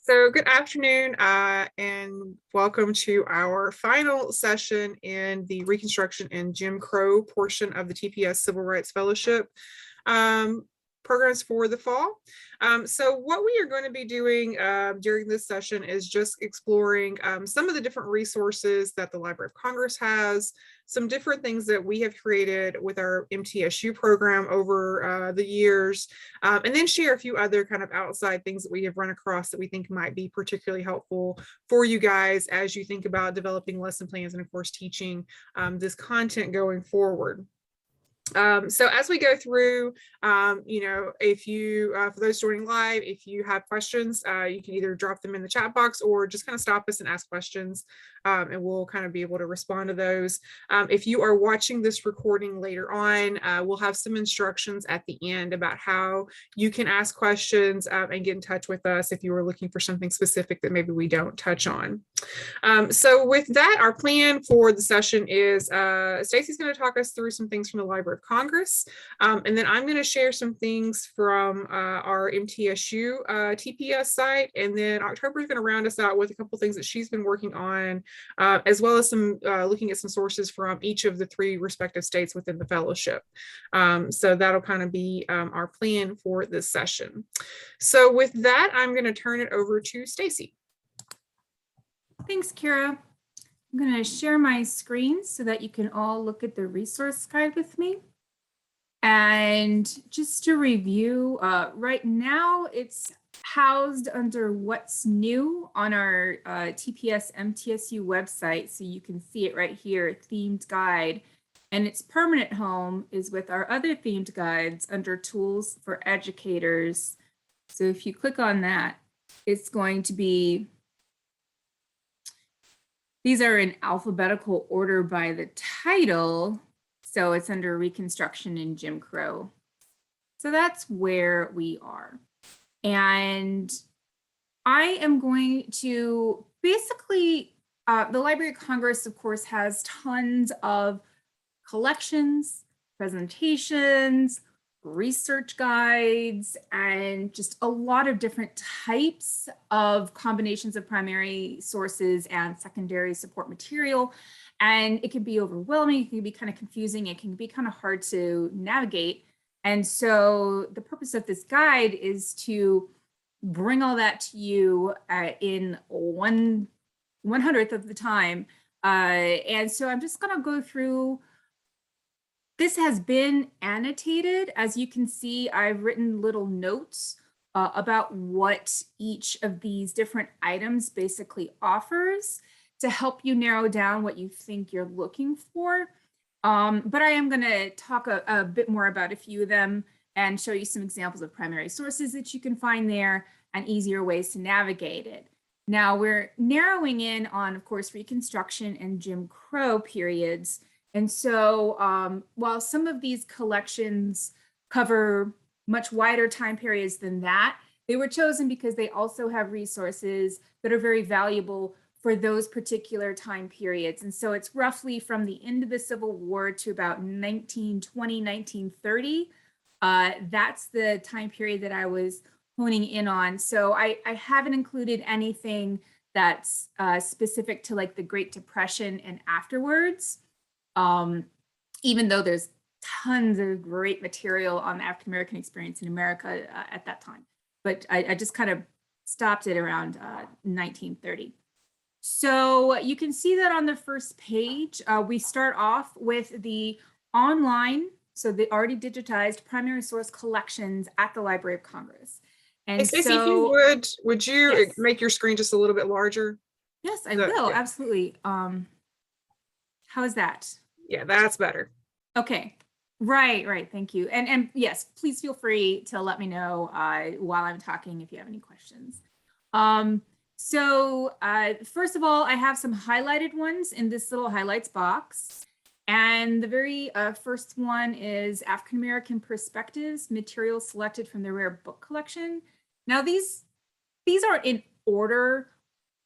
So good afternoon and welcome to our final session in the Reconstruction and Jim Crow portion of the TPS Civil Rights Fellowship programs for the fall. So what we are going to be doing during this session is just exploring some of the different resources that the Library of Congress has, some different things that we have created with our MTSU program over the years, and then share a few other kind of outside things that we have run across that we think might be particularly helpful for you guys as you think about developing lesson plans and of course teaching this content going forward. So as we go through, if you, for those joining live, if you have questions, you can either drop them in the chat box or just kind of stop us and ask questions, and we'll kind of be able to respond to those. If you are watching this recording later on, we'll have some instructions at the end about how you can ask questions and get in touch with us if you are looking for something specific that maybe we don't touch on. So with that, our plan for the session is Stacy's going to talk us through some things from the Library of Congress, and then I'm going to share some things from our MTSU TPS site, and then October is going to round us out with a couple things that she's been working on, as well as some looking at some sources from each of the three respective states within the fellowship. So that'll kind of be our plan for this session. So with that, I'm going to turn it over to Stacy. Thanks, Kira. I'm going to share my screen so that you can all look at the resource guide with me. And just to review, right now it's housed under what's new on our TPS-MTSU website. So you can see it right here, themed guide. And its permanent home is with our other themed guides under tools for educators. So if you click on that, it's going to be, these are in alphabetical order by the title. So it's under Reconstruction and Jim Crow. So that's where we are. And I am going to basically, the Library of Congress, of course, has tons of collections, presentations, research guides, and just a lot of different types of combinations of primary sources and secondary support material. And it can be overwhelming, it can be kind of confusing, it can be kind of hard to navigate. And so the purpose of this guide is to bring all that to you in 1/100th of the time. And so I'm just gonna go through. This has been annotated. As you can see, I've written little notes about what each of these different items basically offers to help you narrow down what you think you're looking for. But I am going to talk a bit more about a few of them and show you some examples of primary sources that you can find there and easier ways to navigate it. Now we're narrowing in on, of course, Reconstruction and Jim Crow periods. And so while some of these collections cover much wider time periods than that, they were chosen because they also have resources that are very valuable for those particular time periods. And so it's roughly from the end of the Civil War to about 1920, 1930. That's the time period that I was honing in on. So I haven't included anything that's specific to like the Great Depression and afterwards. Even though there's tons of great material on the African-American experience in America at that time. But I just kind of stopped it around 1930. So you can see that on the first page, we start off with the online, so the already digitized primary source collections at the Library of Congress. And hey, Stacey, so, if you would you yes, make your screen just a little bit larger? Yes, I will, yeah. Absolutely. How is that? Yeah, that's better. Okay. Right. Thank you. And yes, please feel free to let me know while I'm talking if you have any questions. So first of all, I have some highlighted ones in this little highlights box. And the very first one is African American Perspectives, materials selected from the Rare Book Collection. Now these are in order.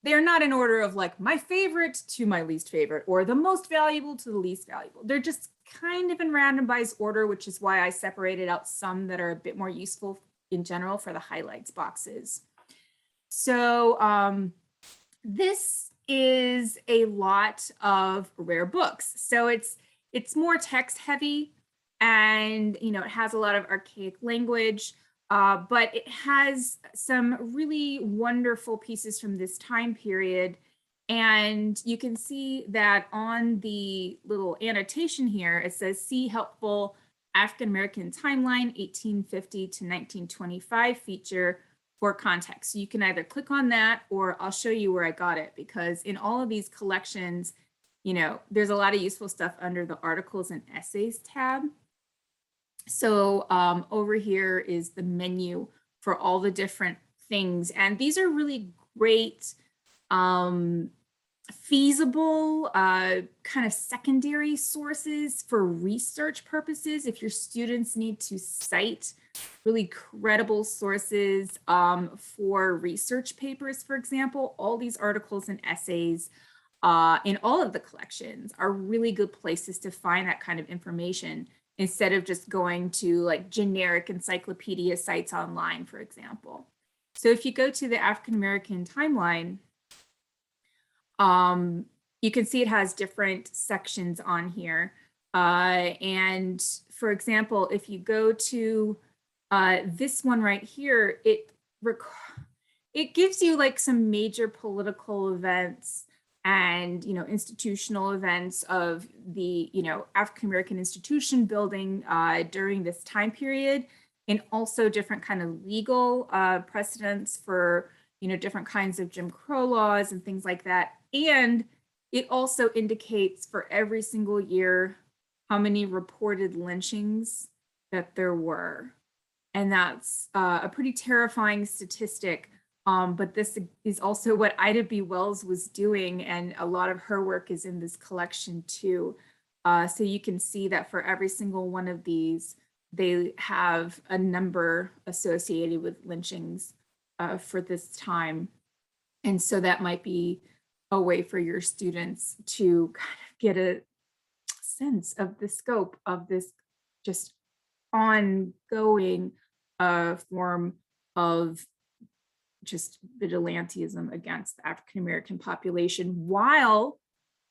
They're not in order of like my favorite to my least favorite or the most valuable to the least valuable. They're just kind of in randomized order, which is why I separated out some that are a bit more useful in general for the highlights boxes. So this is a lot of rare books. So it's more text heavy, and it has a lot of archaic language, but it has some really wonderful pieces from this time period. And you can see that on the little annotation here, it says, see helpful African American timeline 1850 to 1925 feature for context. So you can either click on that, or I'll show you where I got it, because in all of these collections, there's a lot of useful stuff under the articles and essays tab. So over here is the menu for all the different things. And these are really great, feasible kind of secondary sources for research purposes. If your students need to cite really credible sources for research papers, for example, all these articles and essays in all of the collections are really good places to find that kind of information, instead of just going to like generic encyclopedia sites online, for example. So if you go to the African American timeline, you can see it has different sections on here. And for example, if you go to this one right here, it gives you like some major political events and institutional events of the African American institution building during this time period, and also different kind of legal precedents for different kinds of Jim Crow laws and things like that. And it also indicates for every single year how many reported lynchings that there were. And that's a pretty terrifying statistic. But this is also what Ida B. Wells was doing, and a lot of her work is in this collection too. So you can see that for every single one of these, they have a number associated with lynchings for this time. And so that might be a way for your students to kind of get a sense of the scope of this just ongoing form of just vigilantism against the African American population, while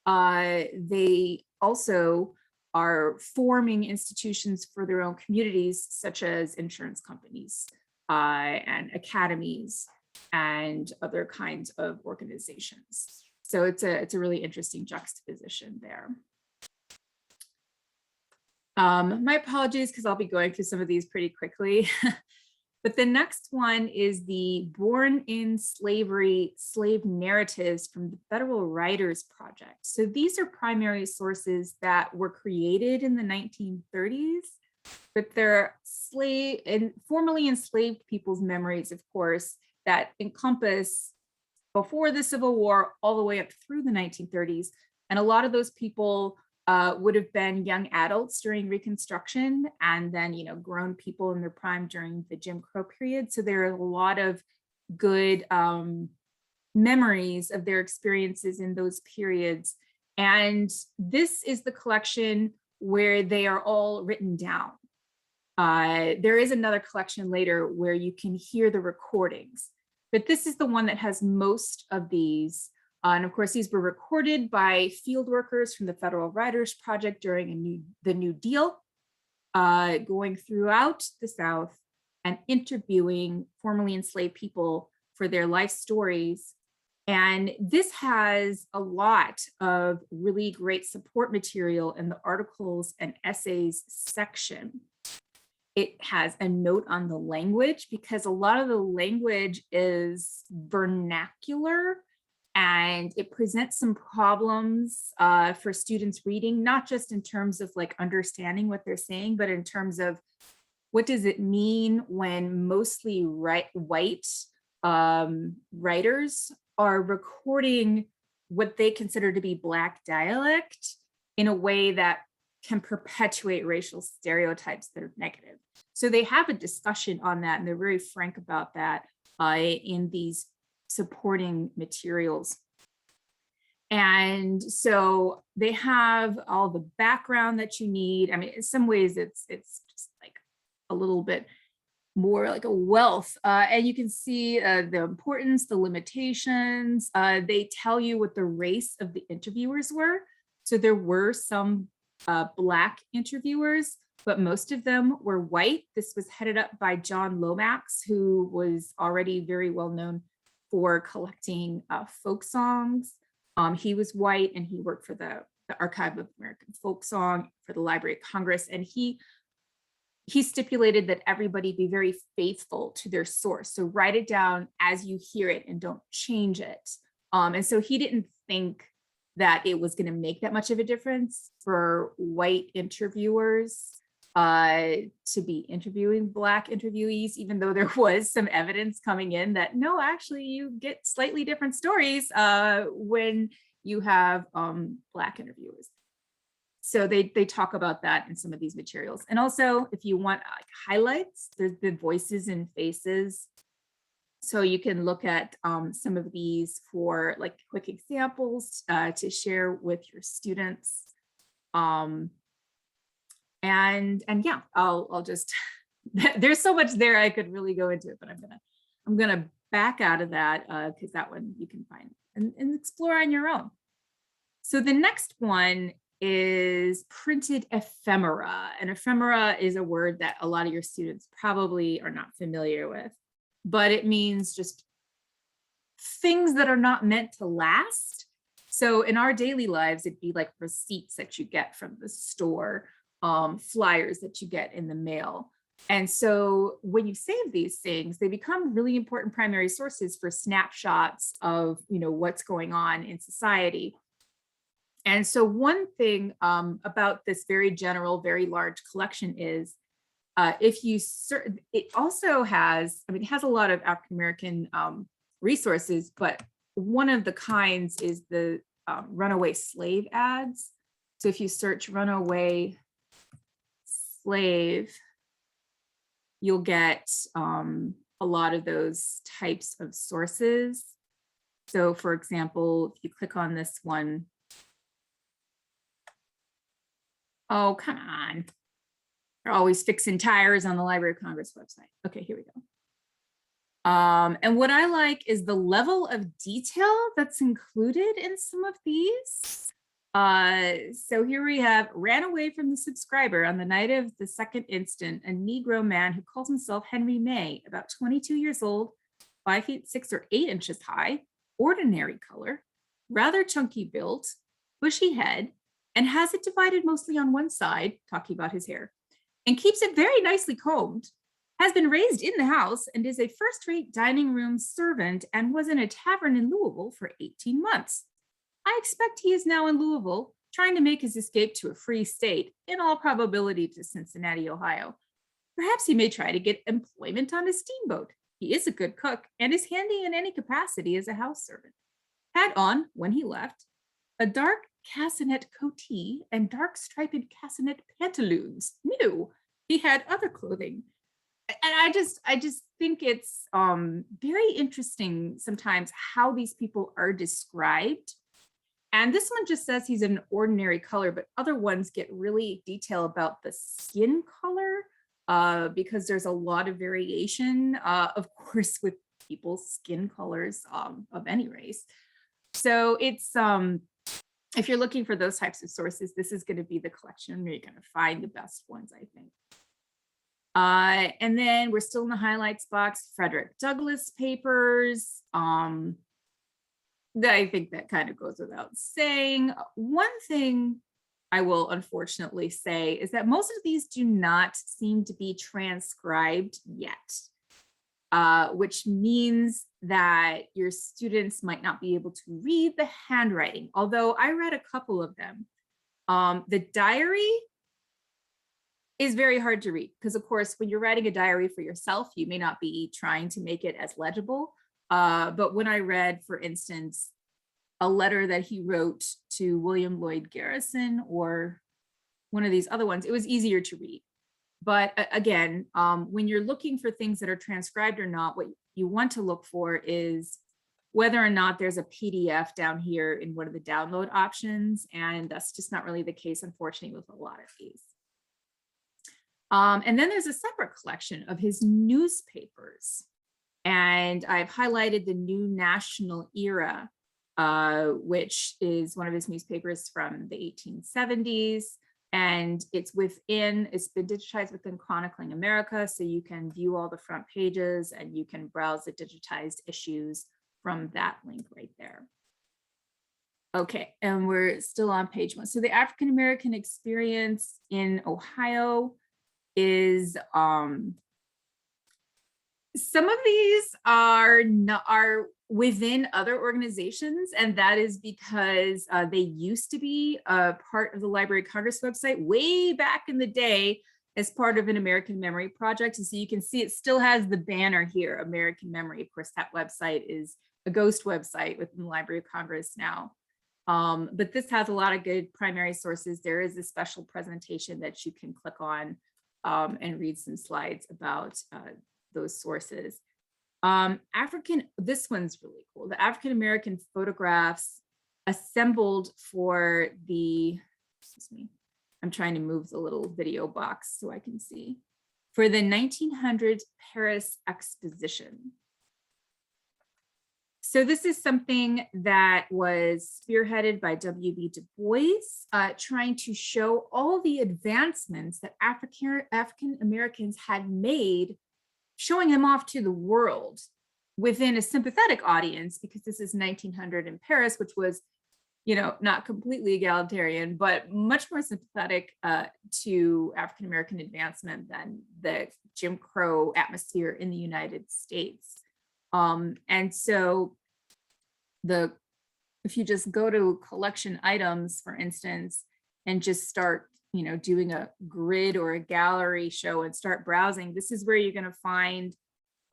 they also are forming institutions for their own communities, such as insurance companies and academies and other kinds of organizations. So it's a really interesting juxtaposition there. My apologies, because I'll be going through some of these pretty quickly. But the next one is the Born in Slavery Slave Narratives from the Federal Writers Project. So these are primary sources that were created in the 1930s, but they're formerly enslaved people's memories, of course, that encompass before the Civil War all the way up through the 1930s. And a lot of those people would have been young adults during Reconstruction, and then grown people in their prime during the Jim Crow period. So there are a lot of good memories of their experiences in those periods. And this is the collection where they are all written down. There is another collection later where you can hear the recordings, but this is the one that has most of these. And of course, these were recorded by field workers from the Federal Writers Project during the New Deal, going throughout the South and interviewing formerly enslaved people for their life stories. And this has a lot of really great support material in the articles and essays section. It has a note on the language, because a lot of the language is vernacular, and it presents some problems for students reading, not just in terms of like understanding what they're saying, but in terms of what does it mean when mostly white writers are recording what they consider to be Black dialect in a way that can perpetuate racial stereotypes that are negative. So they have a discussion on that, and they're very frank about that in these supporting materials. And so they have all the background that you need. I mean, in some ways it's just like a little bit more like a wealth. And you can see the importance, the limitations. They tell you what the race of the interviewers were. So there were some Black interviewers, but most of them were white. This was headed up by John Lomax, who was already very well known for collecting folk songs. He was white and he worked for the Archive of American Folk Song, for the Library of Congress, and he stipulated that everybody be very faithful to their source. So write it down as you hear it and don't change it. And so he didn't think that it was going to make that much of a difference for white interviewers to be interviewing Black interviewees, even though there was some evidence coming in that no, actually you get slightly different stories when you have Black interviewers. So they talk about that in some of these materials. And also, if you want highlights, there's the voices and faces. So you can look at some of these for like quick examples to share with your students. And yeah, I'll just, there's so much there I could really go into it, but I'm gonna back out of that because that one you can find and explore on your own. So the next one is printed ephemera. And ephemera is a word that a lot of your students probably are not familiar with, but it means just things that are not meant to last. So in our daily lives, it'd be like receipts that you get from the store, flyers that you get in the mail. And so when you save these things, they become really important primary sources for snapshots of, what's going on in society. And so one thing about this very general, very large collection is if you, it also has, it has a lot of African-American resources, but one of the kinds is the runaway slave ads. So if you search runaway slave, you'll get a lot of those types of sources. So for example, if you click on this one, oh, come on. They're always fixing tires on the Library of Congress website. Okay, here we go. And what I like is the level of detail that's included in some of these. So here we have, ran away from the subscriber on the night of the 2nd instant, a Negro man who calls himself Henry May, about 22 years old, 5 feet 6 or 8 inches high, ordinary color, rather chunky built, bushy head, and has it divided mostly on one side, talking about his hair, and keeps it very nicely combed, has been raised in the house and is a first-rate dining room servant and was in a tavern in Louisville for 18 months. I expect he is now in Louisville, trying to make his escape to a free state, in all probability to Cincinnati, Ohio. Perhaps he may try to get employment on a steamboat. He is a good cook and is handy in any capacity as a house servant. Had on, when he left, a dark cassinet coatee and dark striped cassinet pantaloons. New. He had other clothing. And I just think it's very interesting sometimes how these people are described. And this one just says he's an ordinary color, but other ones get really detailed about the skin color because there's a lot of variation, of course, with people's skin colors of any race. So it's, if you're looking for those types of sources, this is going to be the collection where you're going to find the best ones, I think. And then we're still in the highlights box, Frederick Douglass papers. I think that kind of goes without saying. One thing I will unfortunately say is that most of these do not seem to be transcribed yet, which means that your students might not be able to read the handwriting, although I read a couple of them. The diary is very hard to read because, of course, when you're writing a diary for yourself, you may not be trying to make it as legible. But when I read, for instance, a letter that he wrote to William Lloyd Garrison or one of these other ones, it was easier to read. But again, when you're looking for things that are transcribed or not, what you want to look for is whether or not there's a PDF down here in one of the download options. And that's just not really the case, unfortunately, with a lot of these. And then there's a separate collection of his newspapers. And I've highlighted the New National Era, which is one of his newspapers from the 1870s. And it's been digitized within Chronicling America. So you can view all the front pages and you can browse the digitized issues from that link right there. Okay, and we're still on page 1. So the African American experience in Ohio is some of these are within other organizations, and that is because they used to be a part of the Library of Congress website way back in the day as part of an American Memory project. And so you can see it still has the banner here, American Memory. Of course, that website is a ghost website within the Library of Congress now. But this has a lot of good primary sources. There is a special presentation that you can click on and read some slides about those sources. This one's really cool. The African American photographs assembled for excuse me, I'm trying to move the little video box so I can see, for the 1900 Paris Exposition. So this is something that was spearheaded by W.B. Du Bois, trying to show all the advancements that African Americans had made, showing them off to the world within a sympathetic audience, because this is 1900 in Paris, which was, not completely egalitarian, but much more sympathetic to African American advancement than the Jim Crow atmosphere in the United States. And so if you just go to collection items, for instance, and just start, doing a grid or a gallery show and start browsing, this is where you're going to find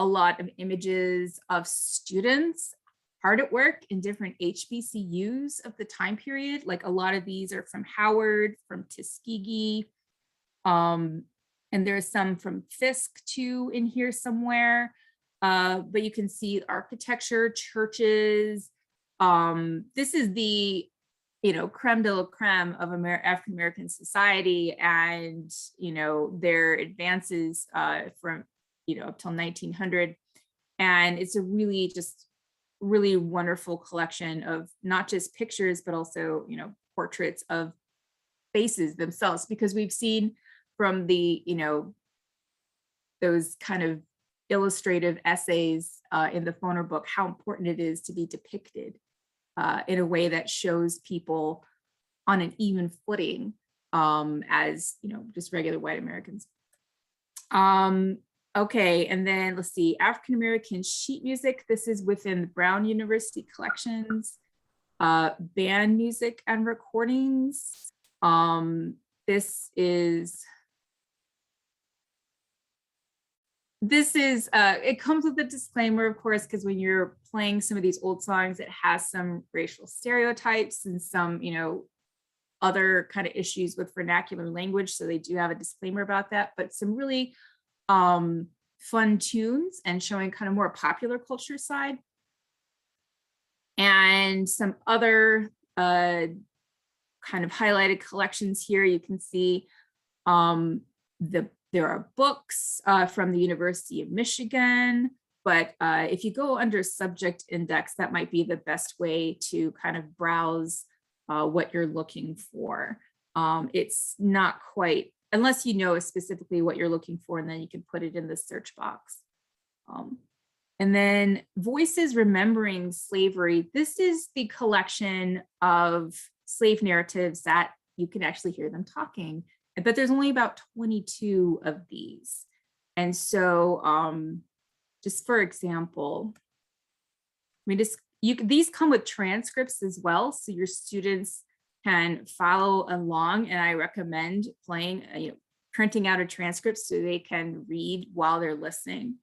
a lot of images of students hard at work in different HBCUs of the time period. Like a lot of these are from Howard, from Tuskegee, and there's some from Fisk too in here somewhere. But you can see architecture, churches. This is the, creme de la creme of African American society, and their advances from up till 1900. And it's a really wonderful collection of not just pictures, but also portraits of faces themselves, because we've seen from the those kind of illustrative essays in the Foner book how important it is to be depicted in a way that shows people on an even footing as just regular white Americans. Okay, and then let's see, African American sheet music. This is within the Brown University collections. Band music and recordings. It comes with a disclaimer, of course, because when you're playing some of these old songs, it has some racial stereotypes and some, other kind of issues with vernacular language. So they do have a disclaimer about that, but some really fun tunes and showing kind of more popular culture side. And some other kind of highlighted collections here. You can see there are books from the University of Michigan, but if you go under subject index, that might be the best way to kind of browse what you're looking for. It's not quite, unless you know specifically what you're looking for, and then you can put it in the search box. And then Voices Remembering Slavery. This is the collection of slave narratives that you can actually hear them talking, but there's only about 22 of these. And so just for example, these come with transcripts as well, so your students can follow along, and I recommend printing out a transcript so they can read while they're listening.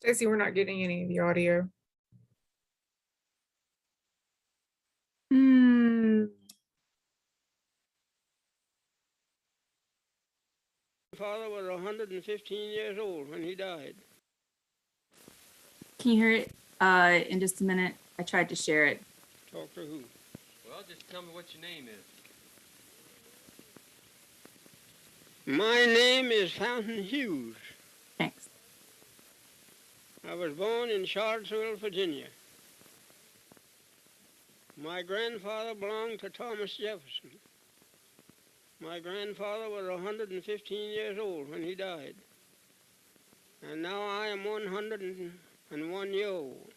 Stacey, we're not getting any of the audio. My father was 115 years old when he died. Can you hear it in just a minute? I tried to share it. Talk to who? Well, just tell me what your name is. My name is Fountain Hughes. Thanks. I was born in Charlottesville, Virginia. My grandfather belonged to Thomas Jefferson. My grandfather was 115 years old when he died. And now I am 101 years old.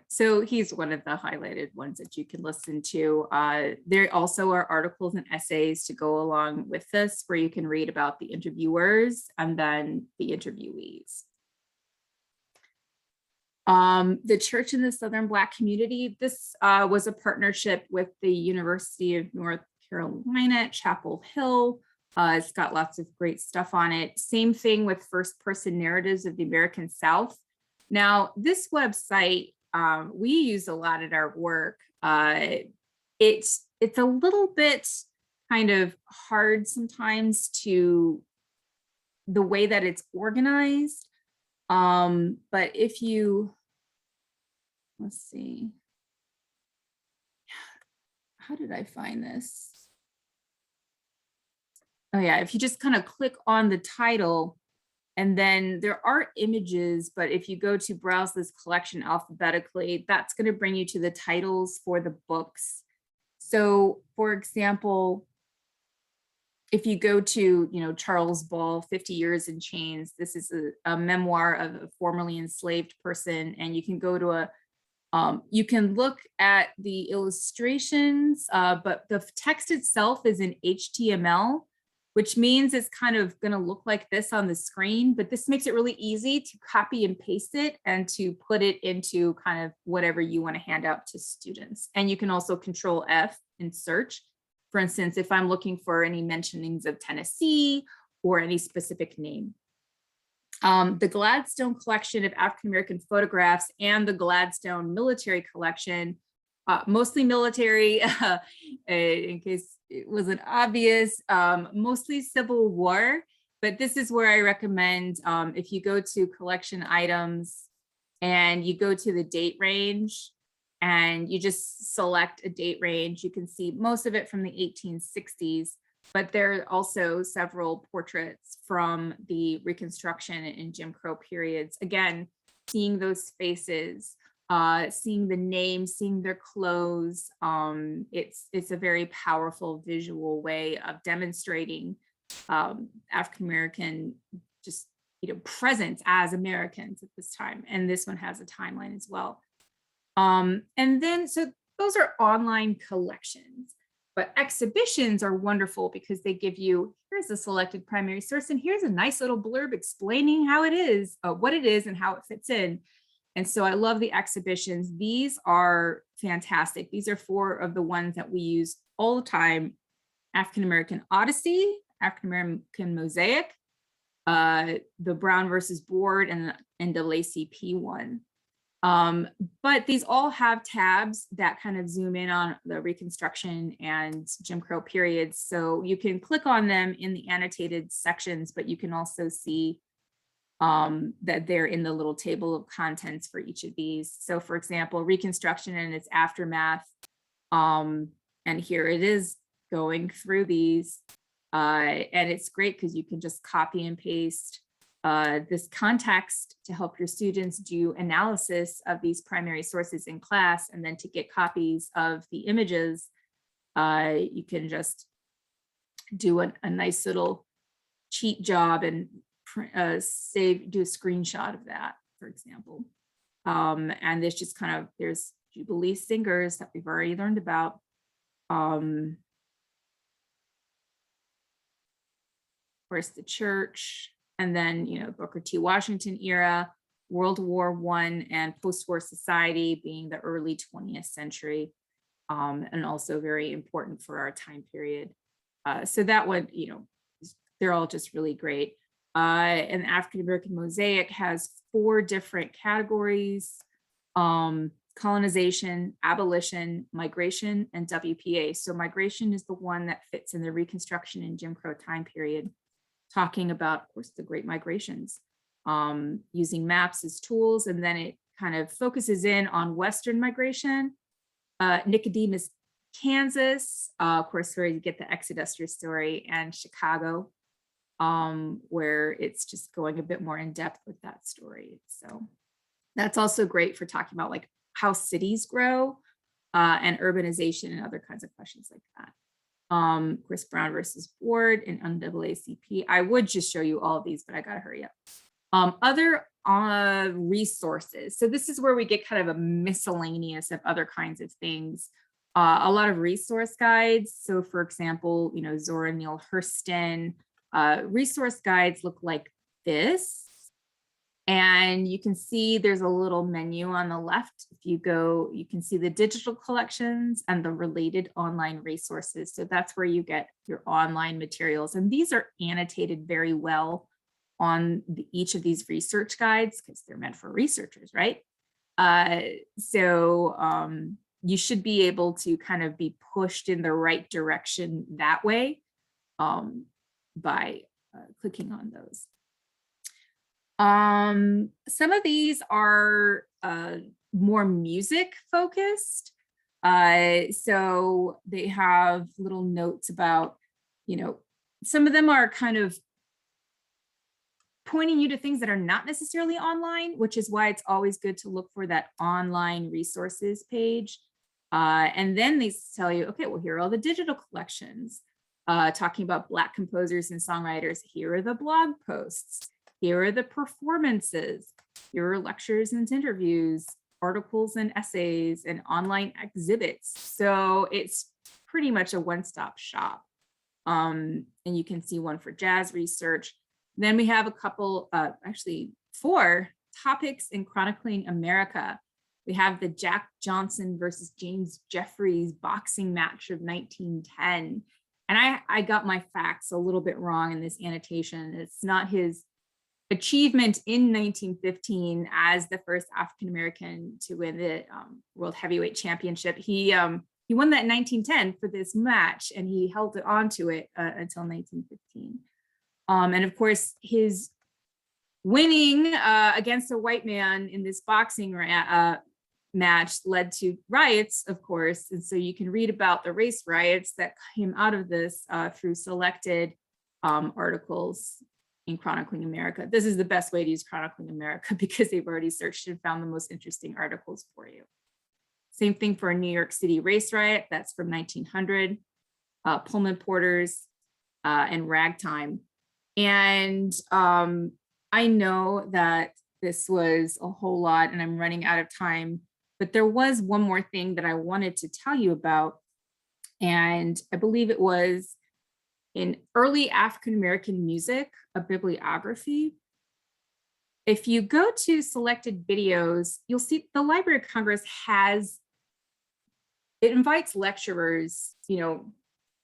So he's one of the highlighted ones that you can listen to. There also are articles and essays to go along with this, where you can read about the interviewers and then the interviewees. The Church in the Southern Black Community. This was a partnership with the University of North Carolina at Chapel Hill. It's got lots of great stuff on it. Same thing with First Person Narratives of the American South. Now, this website, we use a lot at our work. It's a little bit kind of hard sometimes to the way that it's organized. But if you, let's see, how did I find this? Oh yeah, if you just kind of click on the title, and then there are images, but if you go to browse this collection alphabetically, that's going to bring you to the titles for the books. So for example, if you go to, Charles Ball, 50 Years in Chains, this is a memoir of a formerly enslaved person. And you can go to you can look at the illustrations, but the text itself is in HTML, which means it's kind of going to look like this on the screen, but this makes it really easy to copy and paste it and to put it into kind of whatever you want to hand out to students. And you can also Control F and search. For instance, if I'm looking for any mentionings of Tennessee or any specific name. The Gladstone Collection of African-American Photographs and the Gladstone Military Collection, mostly military, in case it wasn't obvious, mostly Civil War, but this is where I recommend if you go to collection items and you go to the date range and you just select a date range, you can see most of it from the 1860s, but there are also several portraits from the Reconstruction and Jim Crow periods. Again, seeing those faces, seeing the names, seeing their clothes. It's a very powerful visual way of demonstrating African-American just presence as Americans at this time. And this one has a timeline as well. And then, so those are online collections, but exhibitions are wonderful because they give you, here's a selected primary source, and here's a nice little blurb explaining how it is, what it is and how it fits in. And so I love the exhibitions. These are fantastic. These are 4 of the ones that we use all the time. African-American Odyssey, African-American Mosaic, the Brown versus Board, and the NAACP one. But these all have tabs that kind of zoom in on the Reconstruction and Jim Crow periods. So you can click on them in the annotated sections, but you can also see that they're in the little table of contents for each of these. So for example, Reconstruction and its aftermath. And here it is going through these. And it's great because you can just copy and paste this context to help your students do analysis of these primary sources in class. And then to get copies of the images, you can just do a nice little cheat job and do a screenshot of that, for example. And there's just there's Jubilee singers that we've already learned about. Of course, the church, and then, Booker T. Washington era, World War I, and post-war society being the early 20th century, and also very important for our time period. So that one, they're all just really great. And African-American Mosaic has 4 different categories: colonization, abolition, migration, and WPA. So migration is the one that fits in the Reconstruction and Jim Crow time period, talking about, of course, the Great Migrations. using maps as tools. And then it kind of focuses in on Western migration, Nicodemus, Kansas, of course, where you get the Exodusters story, and Chicago, where it's just going a bit more in depth with that story. So that's also great for talking about like how cities grow and urbanization and other kinds of questions like that. Chris Brown versus Ward and NAACP. I would just show you all of these, but I gotta hurry up. Other resources. So this is where we get kind of a miscellaneous of other kinds of things. A lot of resource guides. So for example, you know, Zora Neale Hurston, resource guides look like this. And you can see there's a little menu on the left. If you go, you can see the digital collections and the related online resources. So that's where you get your online materials. And these are annotated very well on each of these research guides because they're meant for researchers, right? You should be able to kind of be pushed in the right direction that way by clicking on those. Some of these are more music focused. So they have little notes about, you know, some of them are kind of pointing you to things that are not necessarily online, which is why it's always good to look for that online resources page. And then they tell you, okay, well, here are all the digital collections, talking about Black composers and songwriters. Here are the blog posts. Here are the performances. Here are lectures and interviews, articles and essays, and online exhibits. So it's pretty much a one-stop shop. And you can see one for jazz research. Then we have a couple, actually 4 topics in chronicling America. We have the Jack Johnson versus James Jeffries boxing match of 1910. And I got my facts a little bit wrong in this annotation. It's not his achievement in 1915 as the first African-American to win the World Heavyweight Championship. He won that in 1910 for this match, and he held it on to it until 1915. And of course, his winning against a white man in this boxing match led to riots, of course. And so you can read about the race riots that came out of this through selected articles in Chronicling America. This is the best way to use Chronicling America because they've already searched and found the most interesting articles for you. Same thing for a New York City race riot. That's from 1900. Pullman Porters and Ragtime. And I know that this was a whole lot and I'm running out of time, but there was one more thing that I wanted to tell you about. And I believe it was in early African-American music, a bibliography. If you go to selected videos, you'll see the Library of Congress it invites lecturers, you know,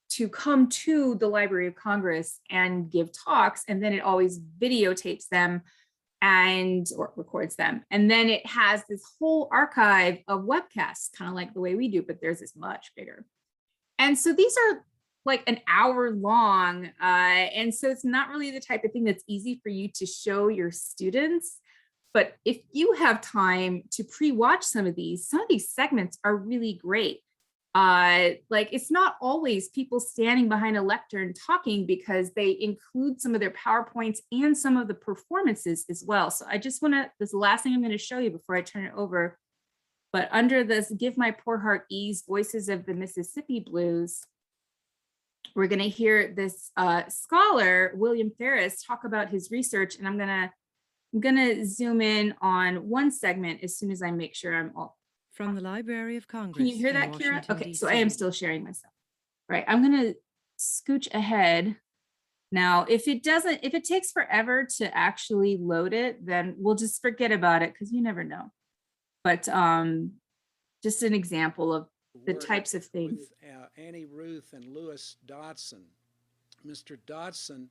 to come to the Library of Congress and give talks, and then it always videotapes them or records them. And then it has this whole archive of webcasts, kind of like the way we do, but theirs is much bigger. And so these are like an hour long. And so it's not really the type of thing that's easy for you to show your students. But if you have time to pre-watch some of these segments are really great. Like it's not always people standing behind a lectern talking, because they include some of their PowerPoints and some of the performances as well. So I just want to, this is the last thing I'm going to show you before I turn it over. But under this Give My Poor Heart Ease, Voices of the Mississippi Blues, we're going to hear this scholar, William Ferris, talk about his research. And I'm going to zoom in on one segment as soon as I make sure I'm all. From the Library of Congress. Can you hear that, Kira? Okay, so I am still sharing myself. Right, I'm going to scooch ahead. Now, if it takes forever to actually load it, then we'll just forget about it because you never know. But just an example of the types of things. With Annie Ruth and Lewis Dodson. Mr. Dodson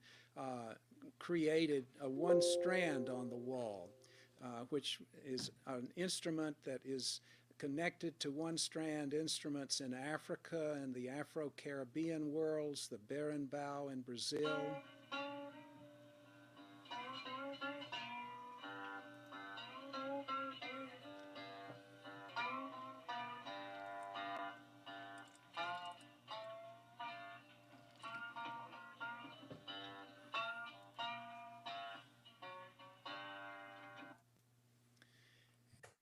created a one strand on the wall, which is an instrument that is connected to one strand instruments in Africa and the Afro-Caribbean worlds, the berimbau in Brazil.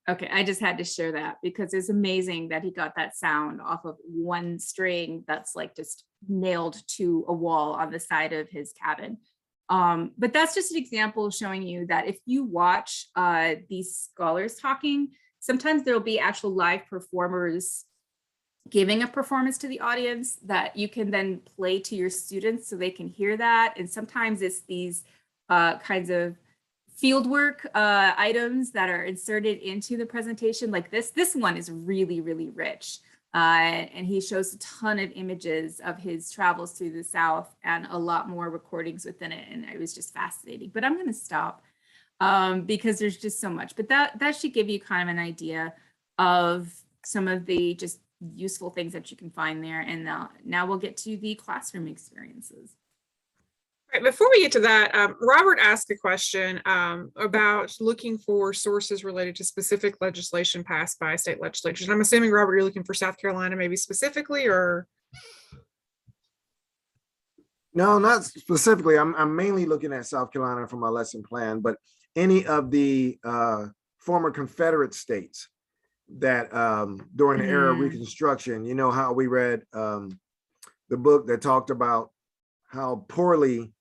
Okay, I just had to share that because it's amazing that he got that sound off of one string that's like just nailed to a wall on the side of his cabin. But that's just an example showing you that if you watch these scholars talking, sometimes there'll be actual live performers giving a performance to the audience that you can then play to your students so they can hear that. And sometimes it's these kinds of fieldwork items that are inserted into the presentation. Like this one is really, really rich. And he shows a ton of images of his travels through the South and a lot more recordings within it. And it was just fascinating. But I'm going to stop because there's just so much. But that should give you kind of an idea of some of the just useful things that you can find there. And now we'll get to the classroom experiences. Right, before we get to that, Robert asked a question about looking for sources related to specific legislation passed by state legislatures. And I'm assuming, Robert, you're looking for South Carolina maybe specifically, or? No, not specifically. I'm mainly looking at South Carolina for my lesson plan, but any of the former Confederate states that during the era of Reconstruction, you know how we read the book that talked about how poorly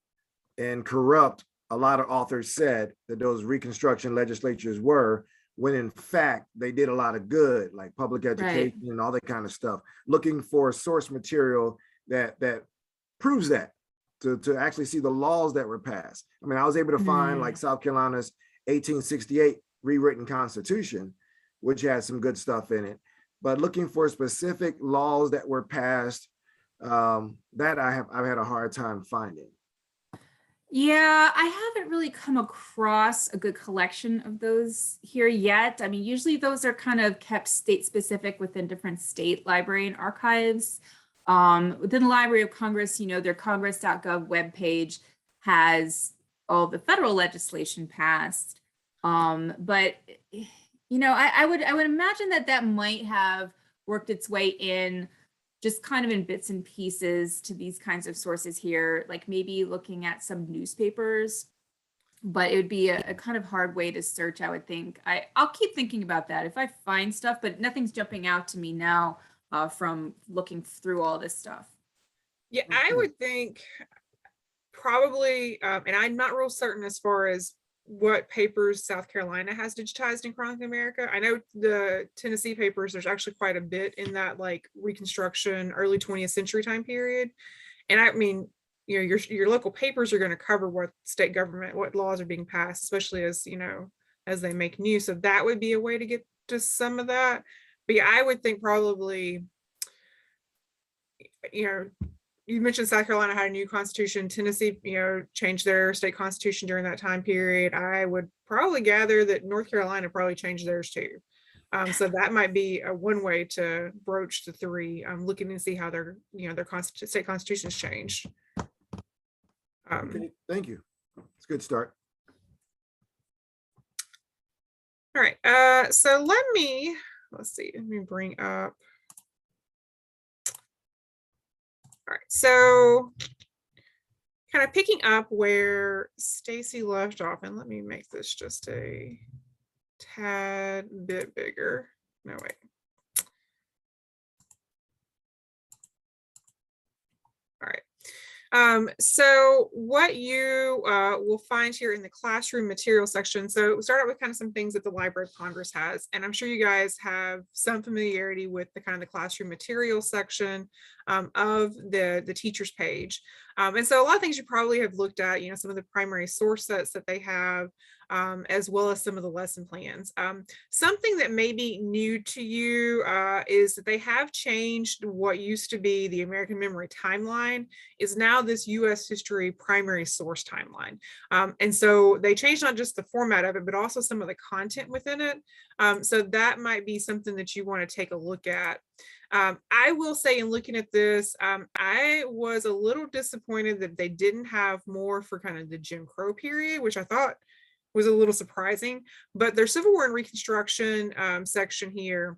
and corrupt a lot of authors said that those Reconstruction legislatures were, when in fact they did a lot of good, like public education and all that kind of stuff. Looking for source material that proves that, to actually see the laws that were passed. I mean, I was able to find like South Carolina's 1868 rewritten Constitution, which has some good stuff in it, but looking for specific laws that were passed, that I've had a hard time finding. Yeah, I haven't really come across a good collection of those here yet. I mean, usually those are kind of kept state specific within different state library and archives. Within the Library of Congress, you know, their congress.gov webpage has all the federal legislation passed. But you know, I would imagine that might have worked its way in just kind of in bits and pieces to these kinds of sources here, like maybe looking at some newspapers, but it would be a kind of hard way to search, I would think. I'll keep thinking about that if I find stuff, but nothing's jumping out to me now from looking through all this stuff. Yeah, I would think probably, and I'm not real certain as far as what papers South Carolina has digitized in Chronicle America. I know the Tennessee papers, there's actually quite a bit in that like Reconstruction, early 20th century time period. And I mean, you know, your local papers are going to cover what state government, what laws are being passed, especially as, you know, as they make new. So that would be a way to get to some of that. But yeah, I would think probably, you know, you mentioned South Carolina had a new constitution. Tennessee, you know, changed their state constitution during that time period. I would probably gather that North Carolina probably changed theirs too. So that might be one way to broach the three, looking and see how their, you know, their state constitutions changed. Okay, thank you. It's a good start. All right, so let's see, let me bring up. All right, so kind of picking up where Stacy left off, and let me make this just a tad bit bigger. No, wait. All right. So what you will find here in the classroom material section, so we'll start out with kind of some things that the Library of Congress has, and I'm sure you guys have some familiarity with the kind of the classroom material section of the teacher's page. And so a lot of things you probably have looked at, you know, some of the primary source sets that they have, as well as some of the lesson plans. Something that may be new to you is that they have changed what used to be the American Memory Timeline is now this U.S. History primary source timeline. And so they changed not just the format of it, but also some of the content within it. So that might be something that you want to take a look at. I will say in looking at this, I was a little disappointed that they didn't have more for kind of the Jim Crow period, which I thought was a little surprising, but their Civil War and Reconstruction section here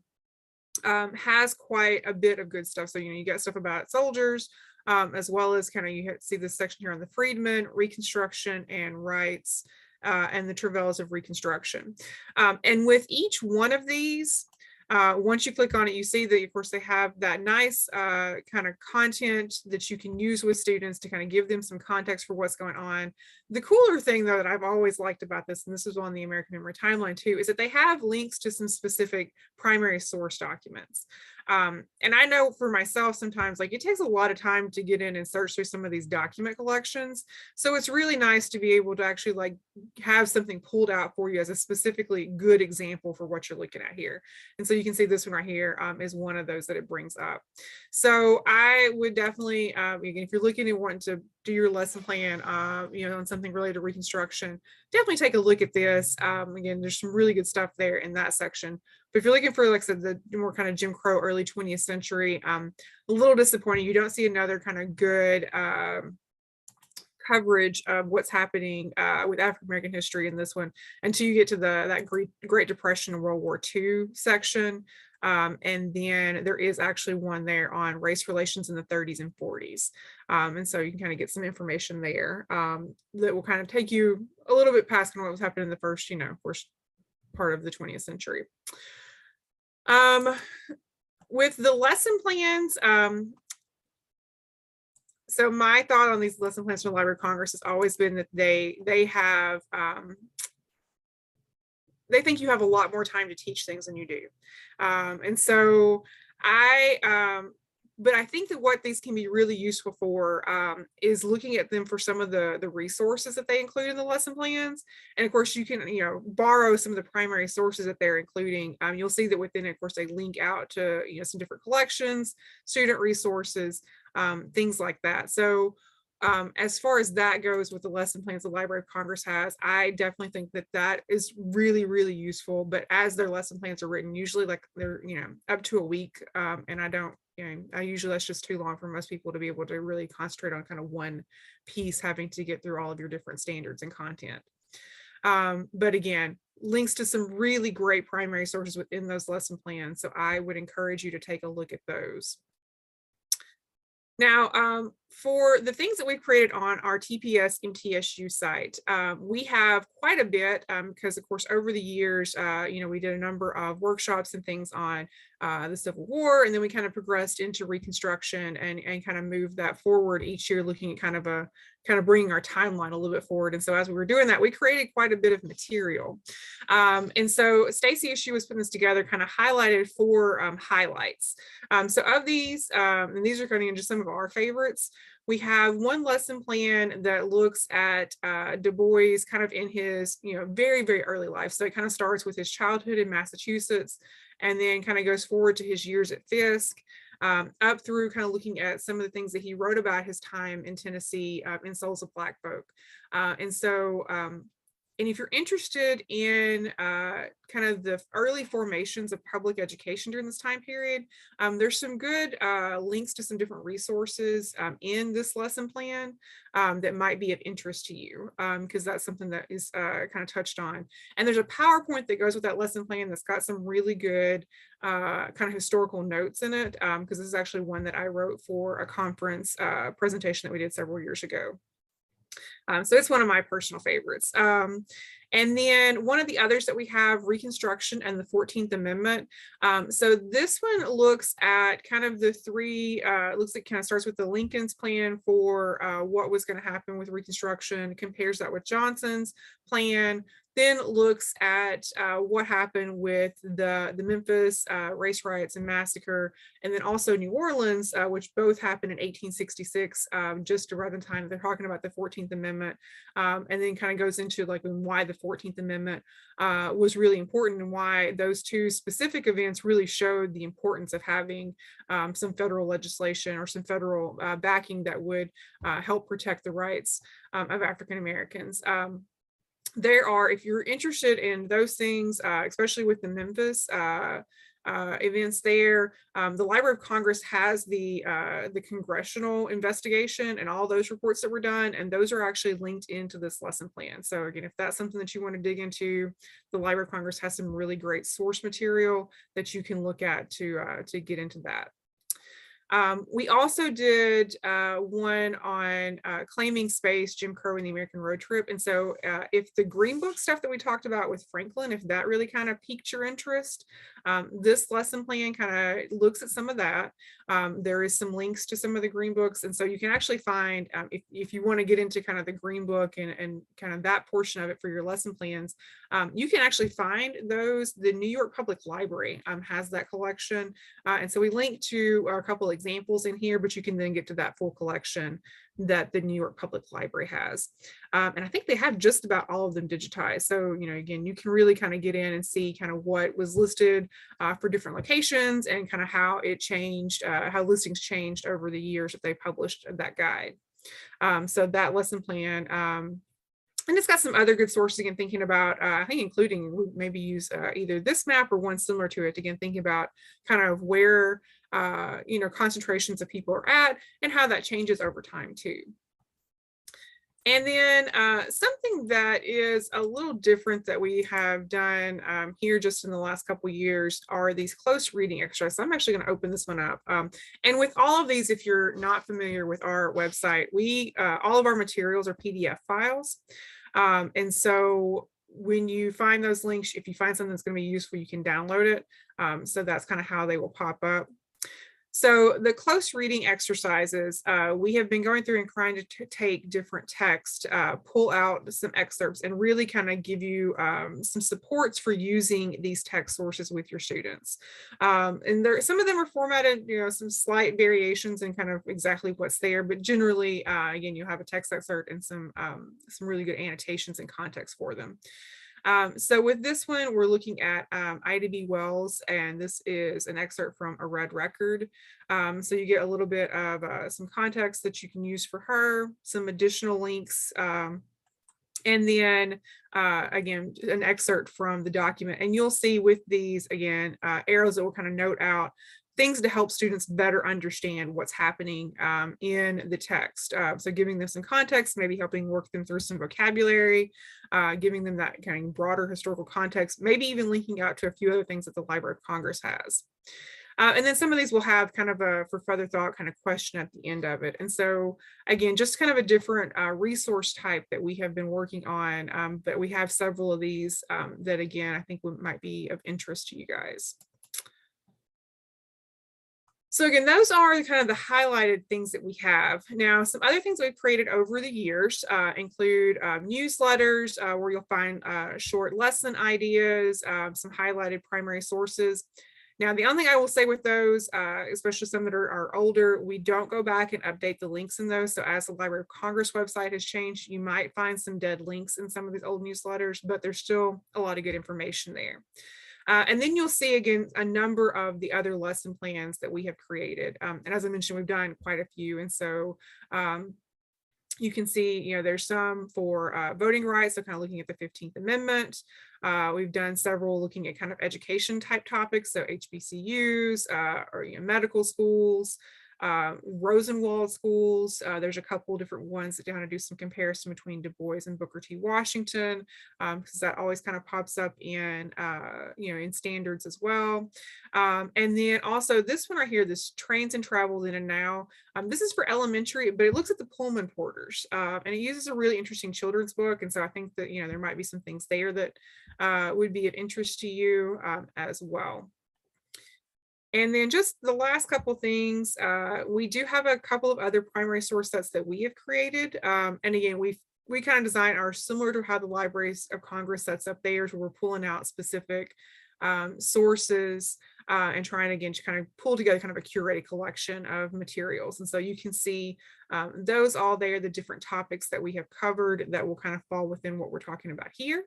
has quite a bit of good stuff. So, you know, you got stuff about soldiers, as well as kind of, you see this section here on the freedmen, Reconstruction and rights. and the travails of Reconstruction. And with each one of these, once you click on it, you see that, of course, they have that nice kind of content that you can use with students to kind of give them some context for what's going on. The cooler thing, though, that I've always liked about this, and this is on the American Memory Timeline too, is that they have links to some specific primary source documents. And I know for myself, sometimes like it takes a lot of time to get in and search through some of these document collections. So it's really nice to be able to actually like have something pulled out for you as a specifically good example for what you're looking at here. And so you can see this one right here is one of those that it brings up. So I would definitely, again, if you're looking at wanting to do your lesson plan, on something related to Reconstruction, definitely take a look at this. Again, there's some really good stuff there in that section. But if you're looking for, like I said, the more kind of Jim Crow, early 20th century, a little disappointing. You don't see another kind of good coverage of what's happening with African American history in this one until you get to that Great Depression and World War II section. And then there is actually one there on race relations in the 30s and 40s. And so you can kind of get some information there that will kind of take you a little bit past what was happening in the first part of the 20th century. With the lesson plans, so my thought on these lesson plans from the Library of Congress has always been that they think you have a lot more time to teach things than you do. And so but I think that what these can be really useful for is looking at them for some of the resources that they include in the lesson plans. And of course, you can borrow some of the primary sources that they're including. You'll see that within it, of course, they link out to some different collections, student resources, things like that. So as far as that goes with the lesson plans the Library of Congress has, I definitely think that is really, really useful. But as their lesson plans are written, usually like they're, up to a week. And I usually that's just too long for most people to be able to really concentrate on kind of one piece, having to get through all of your different standards and content. But again, links to some really great primary sources within those lesson plans. So I would encourage you to take a look at those. Now, for the things that we've created on our TPS-MTSU site, we have quite a bit because, of course, over the years, we did a number of workshops and things on the Civil War, and then we kind of progressed into Reconstruction and kind of moved that forward each year, looking at kind of bringing our timeline a little bit forward. And so as we were doing that, we created quite a bit of material. And so Stacy, as she was putting this together, kind of highlighted 4 highlights. So of these, and these are kind of just some of our favorites, we have one lesson plan that looks at Du Bois kind of in his, very, very early life. So it kind of starts with his childhood in Massachusetts and then kind of goes forward to his years at Fisk, up through kind of looking at some of the things that he wrote about his time in Tennessee in Souls of Black Folk. And if you're interested in kind of the early formations of public education during this time period, there's some good links to some different resources in this lesson plan that might be of interest to you, because that's something that is kind of touched on. And there's a PowerPoint that goes with that lesson plan that's got some really good kind of historical notes in it, because this is actually one that I wrote for a conference presentation that we did several years ago. So it's one of my personal favorites. And then one of the others that we have, Reconstruction and the 14th Amendment. So this one looks at kind of the 3, looks like kind of starts with the Lincoln's plan for what was going to happen with Reconstruction, compares that with Johnson's plan, then looks at what happened with the Memphis race riots and massacre, and then also New Orleans, which both happened in 1866, just around the time they're talking about the 14th Amendment, and then kind of goes into like why the 14th Amendment was really important and why those 2 specific events really showed the importance of having some federal legislation or some federal backing that would help protect the rights of African Americans. There are, if you're interested in those things, especially with the Memphis events there, the Library of Congress has the congressional investigation and all those reports that were done, and those are actually linked into this lesson plan. So again, if that's something that you want to dig into, the Library of Congress has some really great source material that you can look at to get into that. We also did one on claiming space, Jim Crow and the American Road Trip. And so if the Green Book stuff that we talked about with Franklin, if that really kind of piqued your interest, this lesson plan kind of looks at some of that. There is some links to some of the Green Books. And so you can actually find, if you want to get into kind of the Green Book and kind of that portion of it for your lesson plans, you can actually find those. The New York Public Library has that collection. And so we link to a couple examples in here, but you can then get to that full collection that the New York Public Library has. And I think they have just about all of them digitized. So, again, you can really kind of get in and see kind of what was listed for different locations and kind of how it changed, how listings changed over the years that they published that guide. So that lesson plan, and it's got some other good sources again, thinking about, I think including maybe use either this map or one similar to it, again, thinking about kind of where, concentrations of people are at and how that changes over time too. And then something that is a little different that we have done here just in the last couple of years are these close reading exercises. So I'm actually going to open this one up. And with all of these, if you're not familiar with our website, all of our materials are PDF files. And so when you find those links, if you find something that's going to be useful, you can download it. So that's kind of how they will pop up. So the close reading exercises, we have been going through and trying to take different text, pull out some excerpts and really kind of give you some supports for using these text sources with your students. And some of them are formatted, some slight variations in kind of exactly what's there, but generally, again, you have a text excerpt and some really good annotations and context for them. So with this one, we're looking at Ida B. Wells, and this is an excerpt from A Red Record. So you get a little bit of some context that you can use for her, some additional links, and then again, an excerpt from the document. And you'll see with these, again, arrows that will kind of note out things to help students better understand what's happening in the text. So giving them some context, maybe helping work them through some vocabulary, giving them that kind of broader historical context, maybe even linking out to a few other things that the Library of Congress has. And then some of these will have kind of a for further thought kind of question at the end of it. And so again, just kind of a different resource type that we have been working on, but we have several of these that again, I think might be of interest to you guys. So again, those are kind of the highlighted things that we have. Now, some other things we've created over the years include newsletters where you'll find short lesson ideas, some highlighted primary sources. Now, the only thing I will say with those, especially some that are older, we don't go back and update the links in those. So as the Library of Congress website has changed, you might find some dead links in some of these old newsletters, but there's still a lot of good information there. And then you'll see again a number of the other lesson plans that we have created. And as I mentioned, we've done quite a few. And so you can see, there's some for voting rights, so kind of looking at the 15th Amendment. We've done several looking at kind of education type topics, so HBCUs or medical schools, Rosenwald schools. There's a couple different ones that kind of do some comparison between Du Bois and Booker T. Washington, because that always kind of pops up in, in standards as well. And then also this one right here, this Trains and Travels in and Now. This is for elementary, but it looks at the Pullman porters, and it uses a really interesting children's book. And so I think that, there might be some things there that would be of interest to you as well. And then just the last couple things, we do have a couple of other primary source sets that we have created. And again, we kind of design ours similar to how the Libraries of Congress sets up theirs, where we're pulling out specific sources and trying again to kind of pull together kind of a curated collection of materials. And so you can see those all there, the different topics that we have covered that will kind of fall within what we're talking about here.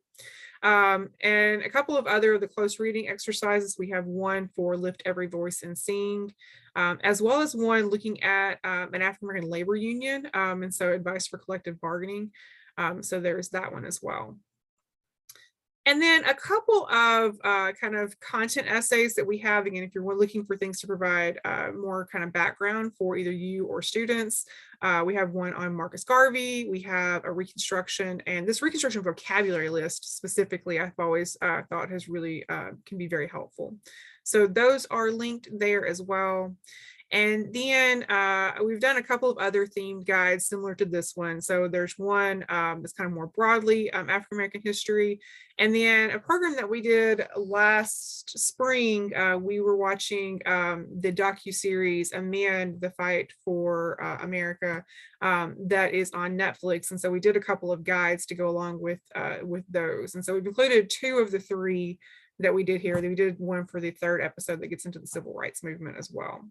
And a couple of other of the close reading exercises. We have one for Lift Every Voice and Sing, as well as one looking at an African American labor union, and so advice for collective bargaining. So there's that one as well. And then a couple of kind of content essays that we have, again, if you're looking for things to provide more kind of background for either you or students, we have one on Marcus Garvey, we have a reconstruction, and this reconstruction vocabulary list specifically, I've always thought has really can be very helpful. So those are linked there as well. And then we've done a couple of other themed guides similar to this one. So there's one that's kind of more broadly African American history. And then a program that we did last spring, we were watching the docuseries Amend the Fight for America that is on Netflix. And so we did a couple of guides to go along with those. And so we've included 2 of the 3 that we did here. We did one for the 3rd episode that gets into the civil rights movement as well.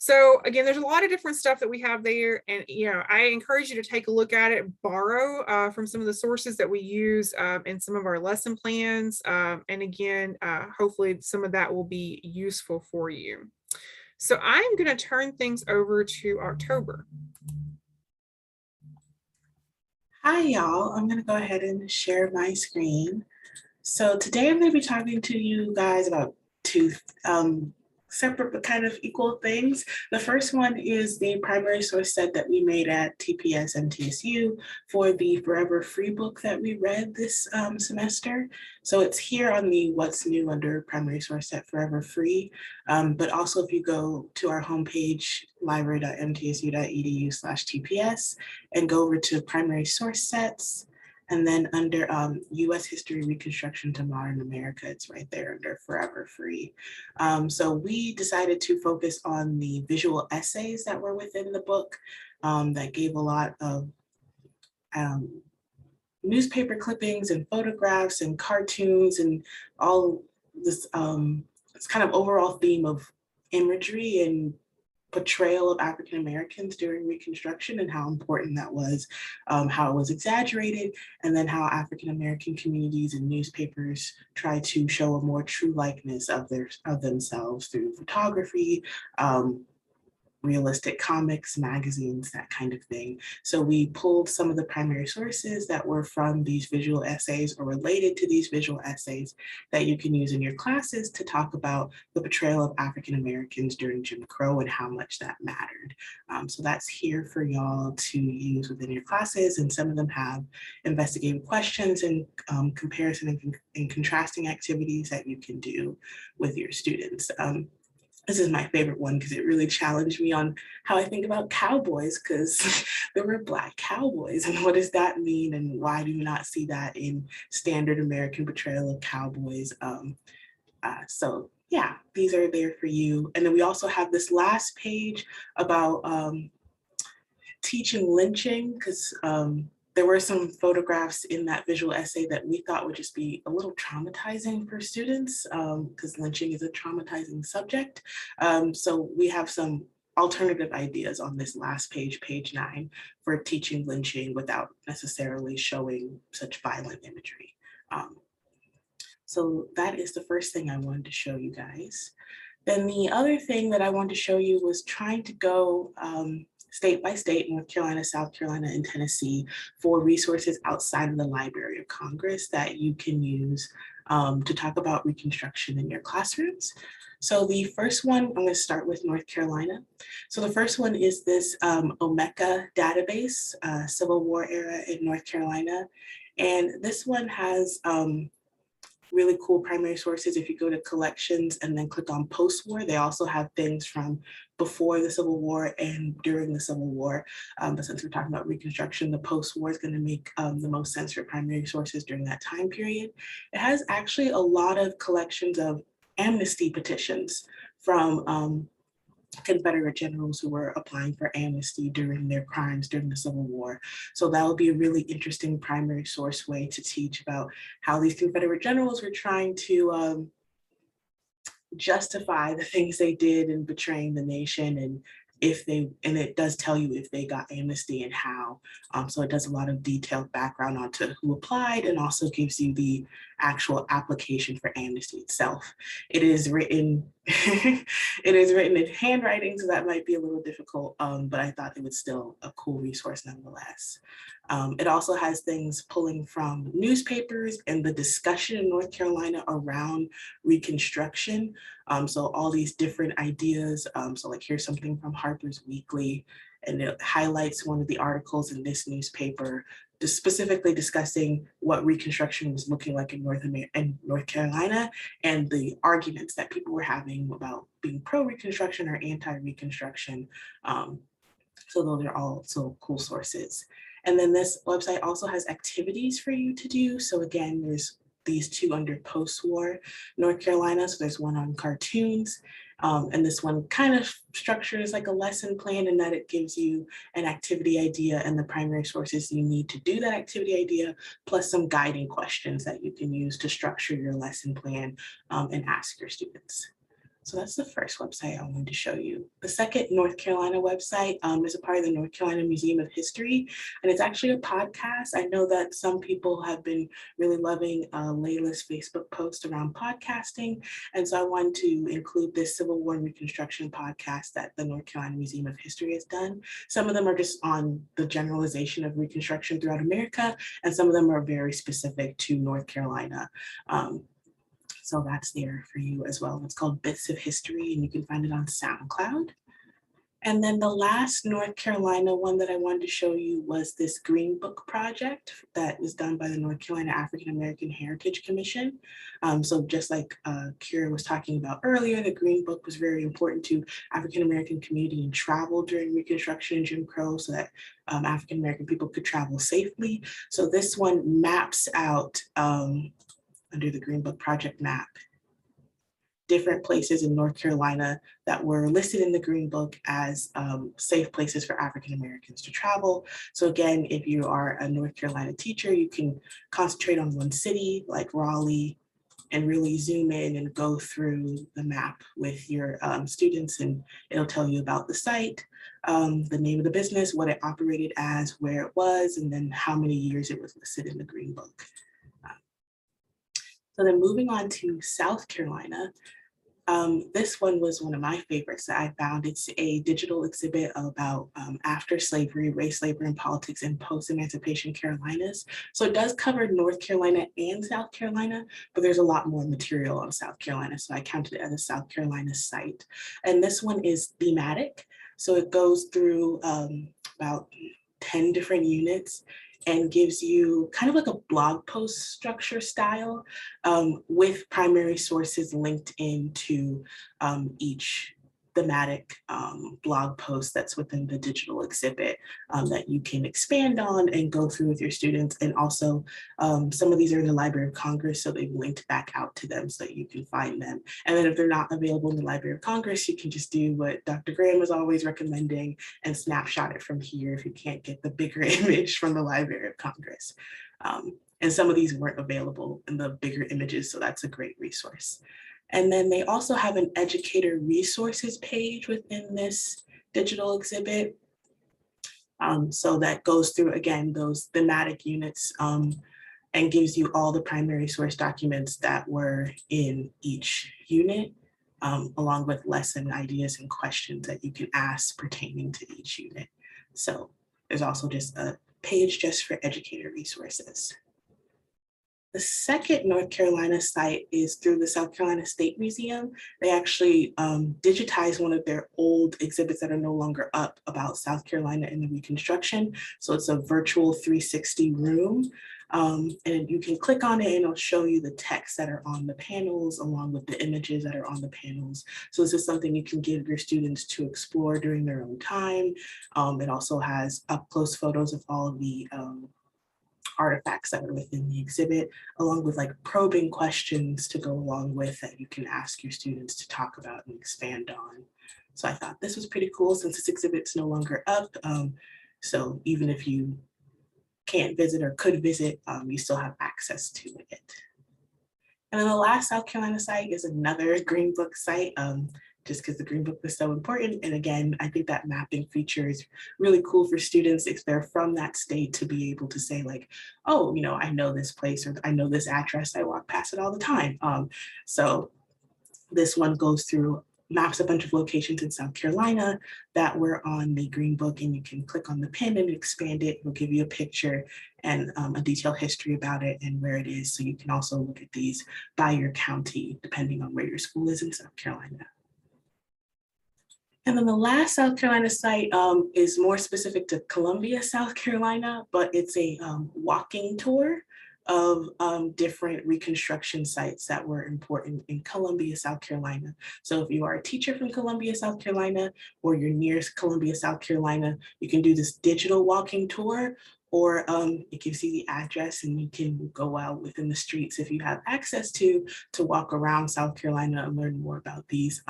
So again, there's a lot of different stuff that we have there. And, I encourage you to take a look at it, borrow from some of the sources that we use in some of our lesson plans. And again, hopefully some of that will be useful for you. So I'm going to turn things over to October. Hi, y'all. I'm going to go ahead and share my screen. So today I'm going to be talking to you guys about 2 separate but kind of equal things. The first one is the primary source set that we made at TPS-MTSU for the Forever Free book that we read this semester. So it's here on the What's New under primary source set Forever Free. But also if you go to our homepage, library.mtsu.edu/TPS, and go over to primary source sets, and then under US History Reconstruction to Modern America, it's right there under Forever Free. So we decided to focus on the visual essays that were within the book that gave a lot of newspaper clippings and photographs and cartoons and all this kind of overall theme of imagery and portrayal of African Americans during Reconstruction and how important that was, how it was exaggerated, and then how African American communities and newspapers try to show a more true likeness of themselves through photography, realistic comics, magazines, that kind of thing. So we pulled some of the primary sources that were from these visual essays or related to these visual essays that you can use in your classes to talk about the portrayal of African Americans during Jim Crow and how much that mattered. So that's here for y'all to use within your classes, and some of them have investigative questions and comparison and contrasting activities that you can do with your students. This is my favorite one because it really challenged me on how I think about cowboys, because there were Black cowboys, and what does that mean, and why do you not see that in standard American portrayal of cowboys? So yeah, these are there for you. And then we also have this last page about teaching lynching, because there were some photographs in that visual essay that we thought would just be a little traumatizing for students, because lynching is a traumatizing subject. So we have some alternative ideas on this last page, page 9, for teaching lynching without necessarily showing such violent imagery. So that is the first thing I wanted to show you guys. Then the other thing that I wanted to show you was trying to go state by state, North Carolina, South Carolina, and Tennessee, for resources outside of the Library of Congress that you can use to talk about Reconstruction in your classrooms. So the first one, I'm going to start with North Carolina. So the first one is this Omeka database, Civil War era in North Carolina. And this one has really cool primary sources. If you go to collections and then click on post-war, they also have things from before the Civil War and during the Civil War. But since we're talking about Reconstruction, the post-war is going to make the most sense for primary sources during that time period. It has actually a lot of collections of amnesty petitions from Confederate generals who were applying for amnesty during their crimes during the Civil War. So that would be a really interesting primary source way to teach about how these Confederate generals were trying to justify the things they did in betraying the nation, and it does tell you if they got amnesty and how. So it does a lot of detailed background onto who applied, and also gives you the actual application for amnesty itself. It is written, it is written in handwriting, so that might be a little difficult, but I thought it was still a cool resource nonetheless. It also has things pulling from newspapers and the discussion in North Carolina around Reconstruction. So all these different ideas. So like here's something from Harper's Weekly, and it highlights one of the articles in this newspaper just specifically discussing what Reconstruction was looking like in North Carolina, and the arguments that people were having about being pro-Reconstruction or anti-Reconstruction. So those are also cool sources. And then this website also has activities for you to do. So again, there's these two under post-war North Carolina. So there's one on cartoons. And this one kind of structures like a lesson plan, in that it gives you an activity idea and the primary sources you need to do that activity idea, plus some guiding questions that you can use to structure your lesson plan and ask your students. So that's the first website I wanted to show you. The second North Carolina website is a part of the North Carolina Museum of History, and it's actually a podcast. I know that some people have been really loving Layla's Facebook post around podcasting, and so I wanted to include this Civil War and Reconstruction podcast that the North Carolina Museum of History has done. Some of them are just on the generalization of Reconstruction throughout America, and some of them are very specific to North Carolina. So that's there for you as well. It's called Bits of History, and you can find it on SoundCloud. And then the last North Carolina one that I wanted to show you was this Green Book project that was done by the North Carolina African American Heritage Commission. So just like Kira was talking about earlier, the Green Book was very important to African American community and travel during Reconstruction and Jim Crow, so that African American people could travel safely. So this one maps out under the Green Book Project map, different places in North Carolina that were listed in the Green Book as safe places for African Americans to travel. So again, if you are a North Carolina teacher, you can concentrate on one city like Raleigh and really zoom in and go through the map with your students, and it'll tell you about the site, the name of the business, what it operated as, where it was, and then how many years it was listed in the Green Book. So then moving on to South Carolina, this one was one of my favorites that I found. It's a digital exhibit about after slavery, race, labor, and politics in post-emancipation Carolinas. So it does cover North Carolina and South Carolina, but there's a lot more material on South Carolina. So I counted it as a South Carolina site. And this one is thematic. So it goes through about 10 different units and gives you kind of like a blog post structure style with primary sources linked into each thematic blog post that's within the digital exhibit that you can expand on and go through with your students. And also some of these are in the Library of Congress, so they've linked back out to them so that you can find them. And then if they're not available in the Library of Congress, you can just do what Dr. Graham was always recommending and snapshot it from here if you can't get the bigger image from the Library of Congress. And some of these weren't available in the bigger images, so that's a great resource. And then they also have an educator resources page within this digital exhibit. So that goes through, again, those thematic units and gives you all the primary source documents that were in each unit, along with lesson ideas and questions that you can ask pertaining to each unit. So there's also just a page just for educator resources. The second North Carolina site is through the South Carolina State Museum. They actually digitized one of their old exhibits that are no longer up about South Carolina and the Reconstruction. So it's a virtual 360 room. And you can click on it and it'll show you the text that are on the panels along with the images that are on the panels. So this is something you can give your students to explore during their own time. It also has up close photos of all of the artifacts that are within the exhibit, along with like probing questions to go along with that you can ask your students to talk about and expand on. So I thought this was pretty cool since this exhibit's no longer up. So even if you can't visit or could visit, you still have access to it. And then the last South Carolina site is another Green Book site, just because the Green Book was so important. And again, I think that mapping feature is really cool for students if they're from that state to be able to say like, oh, you know, I know this place or I know this address, I walk past it all the time. So this one goes through, maps a bunch of locations in South Carolina that were on the Green Book, and you can click on the pin and expand it. It'll give you a picture and a detailed history about it and where it is. So you can also look at these by your county, depending on where your school is in South Carolina. And then the last South Carolina site is more specific to Columbia, South Carolina, but it's a walking tour of different Reconstruction sites that were important in Columbia, South Carolina. So if you are a teacher from Columbia, South Carolina, or you're near Columbia, South Carolina, you can do this digital walking tour, or you can see the address and you can go out within the streets if you have access to walk around South Carolina and learn more about these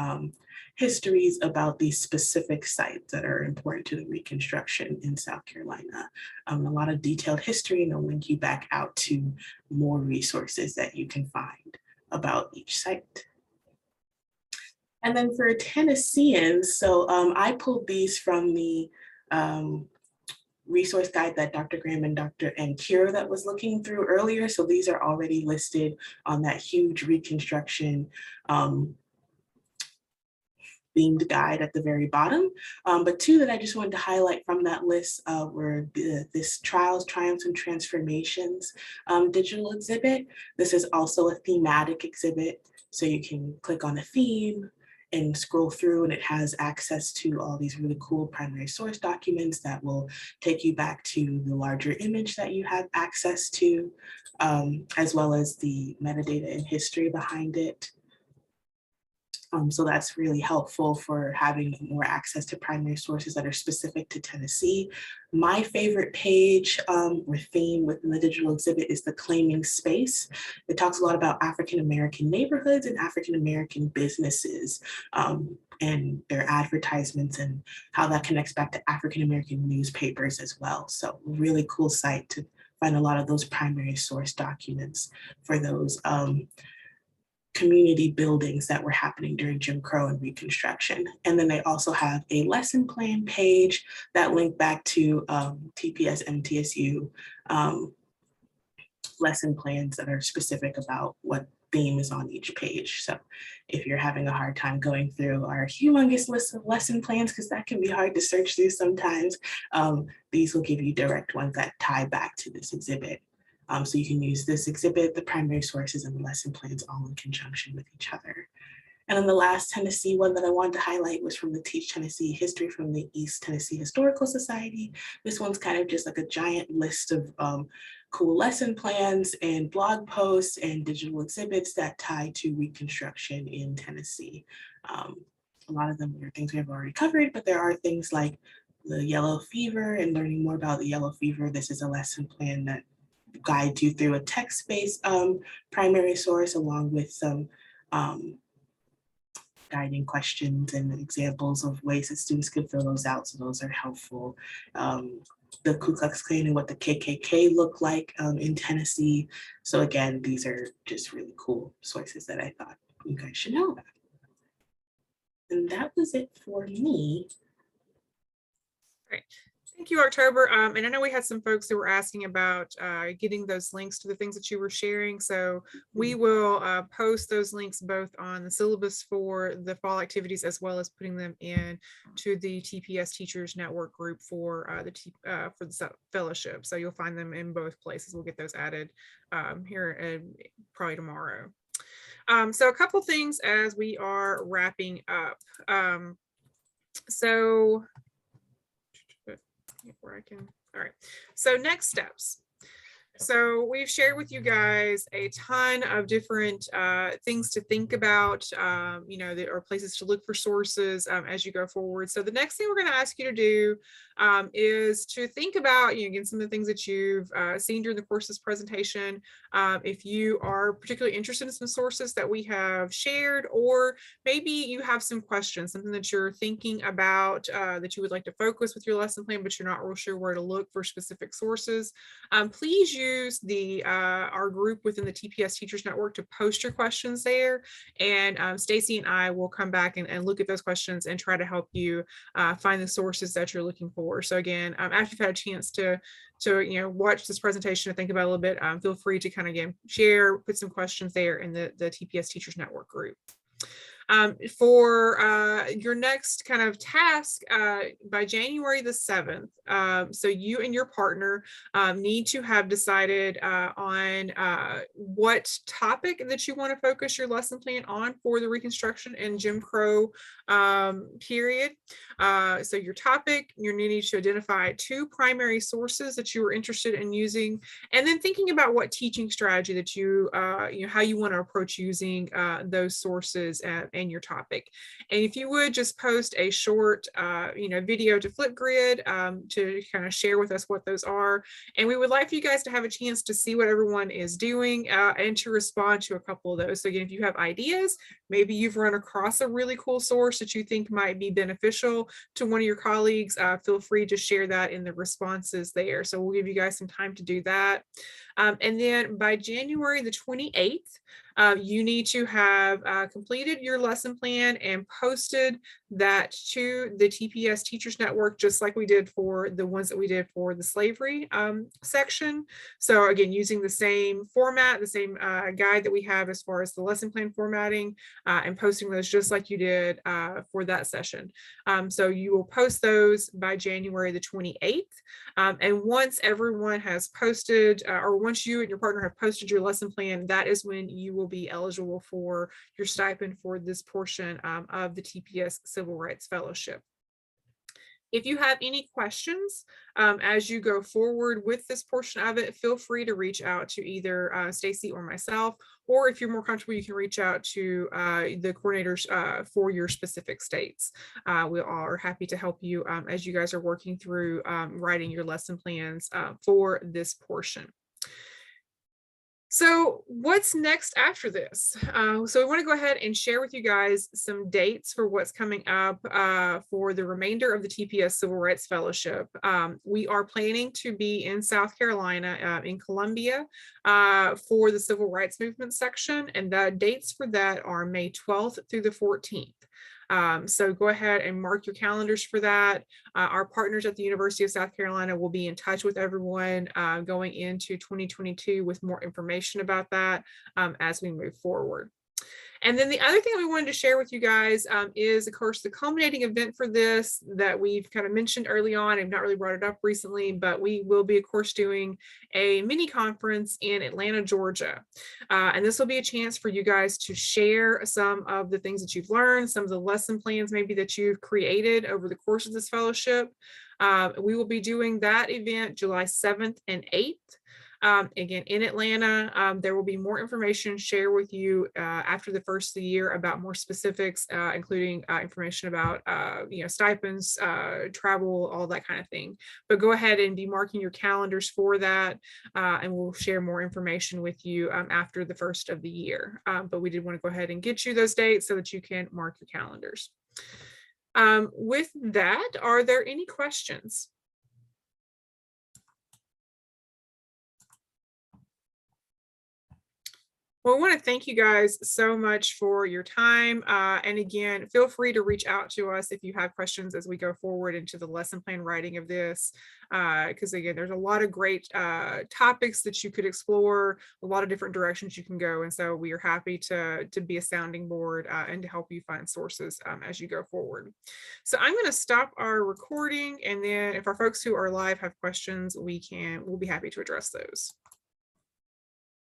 histories about these specific sites that are important to the Reconstruction in South Carolina. A lot of detailed history, and they'll link you back out to more resources that you can find about each site. And then for Tennesseans, so I pulled these from the resource guide that Dr. Graham and Dr. Kira that was looking through earlier. So these are already listed on that huge Reconstruction themed guide at the very bottom. But two that I just wanted to highlight from that list were this Trials, Triumphs, and Transformations digital exhibit. This is also a thematic exhibit. So you can click on a theme and scroll through, and it has access to all these really cool primary source documents that will take you back to the larger image that you have access to, as well as the metadata and history behind it. So that's really helpful for having more access to primary sources that are specific to Tennessee. My favorite page or theme within the digital exhibit is the Claiming Space. It talks a lot about African-American neighborhoods and African-American businesses and their advertisements and how that connects back to African-American newspapers as well. So really cool site to find a lot of those primary source documents for those community buildings that were happening during Jim Crow and Reconstruction. And then they also have a lesson plan page that linked back to TPS-MTSU lesson plans that are specific about what theme is on each page. So if you're having a hard time going through our humongous list of lesson plans, because that can be hard to search through sometimes, these will give you direct ones that tie back to this exhibit. So you can use this exhibit, the primary sources, and the lesson plans all in conjunction with each other. And then the last Tennessee one that I wanted to highlight was from the Teach Tennessee History from the East Tennessee Historical Society. This one's kind of just like a giant list of cool lesson plans and blog posts and digital exhibits that tie to Reconstruction in Tennessee. A lot of them are things we have already covered, but there are things like the yellow fever and learning more about the yellow fever. This is a lesson plan that guide you through a text-based primary source along with some guiding questions and examples of ways that students can fill those out. So those are helpful. The Ku Klux Klan and what the KKK look like in Tennessee. So again, these are just really cool sources that I thought you guys should know about. And that was it for me. Great. Thank you, October. And I know we had some folks who were asking about getting those links to the things that you were sharing. So we will post those links both on the syllabus for the fall activities, as well as putting them in to the TPS Teachers Network group for the fellowship. So you'll find them in both places. We'll get those added here probably tomorrow. So a couple things as we are wrapping up. Where I can, all right. So next steps. So we've shared with you guys a ton of different things to think about, there are places to look for sources as you go forward. So the next thing we're going to ask you to do is to think about, again, some of the things that you've seen during the course of this presentation. If you are particularly interested in some sources that we have shared, or maybe you have some questions, something that you're thinking about that you would like to focus with your lesson plan, but you're not real sure where to look for specific sources, please use our group within the TPS Teachers Network to post your questions there. And Stacy and I will come back and look at those questions and try to help you find the sources that you're looking for. So again, after you've had a chance to watch this presentation and think about it a little bit, feel free to kind of share, put some questions there in the TPS Teachers Network group. For your next kind of task by January the 7th, so you and your partner need to have decided on what topic that you want to focus your lesson plan on for the Reconstruction and Jim Crow period. So your topic, you need to identify 2 primary sources that you are interested in using, and then thinking about what teaching strategy that you know, how you want to approach using those sources and your topic. And if you would just post a short, you know, video to Flipgrid to kind of share with us what those are. And we would like for you guys to have a chance to see what everyone is doing and to respond to a couple of those. So again, if you have ideas, maybe you've run across a really cool source that you think might be beneficial to one of your colleagues, feel free to share that in the responses there. So we'll give you guys some time to do that. And then by January the 28th, you need to have completed your lesson plan and posted that to the TPS Teachers Network, just like we did for the ones that we did for the slavery section. So again, using the same format, the same guide that we have as far as the lesson plan formatting, and posting those just like you did for that session. So you will post those by January the 28th. And once everyone has posted, or once you and your partner have posted your lesson plan, that is when you will be eligible for your stipend for this portion of the TPS Civil Rights Fellowship. If you have any questions as you go forward with this portion of it, feel free to reach out to either Stacy or myself, or if you're more comfortable, you can reach out to the coordinators for your specific states. We are happy to help you as you guys are working through writing your lesson plans for this portion. So what's next after this? So we want to go ahead and share with you guys some dates for what's coming up for the remainder of the TPS Civil Rights Fellowship. We are planning to be in South Carolina, in Columbia, for the Civil Rights Movement section, and the dates for that are May 12th through the 14th. So go ahead and mark your calendars for that. Our partners at the University of South Carolina will be in touch with everyone going into 2022 with more information about that as we move forward. And then the other thing we wanted to share with you guys is, of course, the culminating event for this that we've kind of mentioned early on. I've not really brought it up recently, but we will be, of course, doing a mini conference in Atlanta, Georgia. And this will be a chance for you guys to share some of the things that you've learned, some of the lesson plans maybe that you've created over the course of this fellowship. We will be doing that event July 7th and 8th. Again, in Atlanta. There will be more information shared with you after the first of the year about more specifics, including information about you know, stipends, travel, all that kind of thing. But go ahead and be marking your calendars for that, and we'll share more information with you after the first of the year. But we did want to go ahead and get you those dates so that you can mark your calendars. With that, are there any questions? Well, I want to thank you guys so much for your time. And again, feel free to reach out to us if you have questions as we go forward into the lesson plan writing of this. Because again, there's a lot of great topics that you could explore, a lot of different directions you can go. And so we are happy to be a sounding board and to help you find sources as you go forward. So I'm going to stop our recording. And then if our folks who are live have questions, we'll be happy to address those.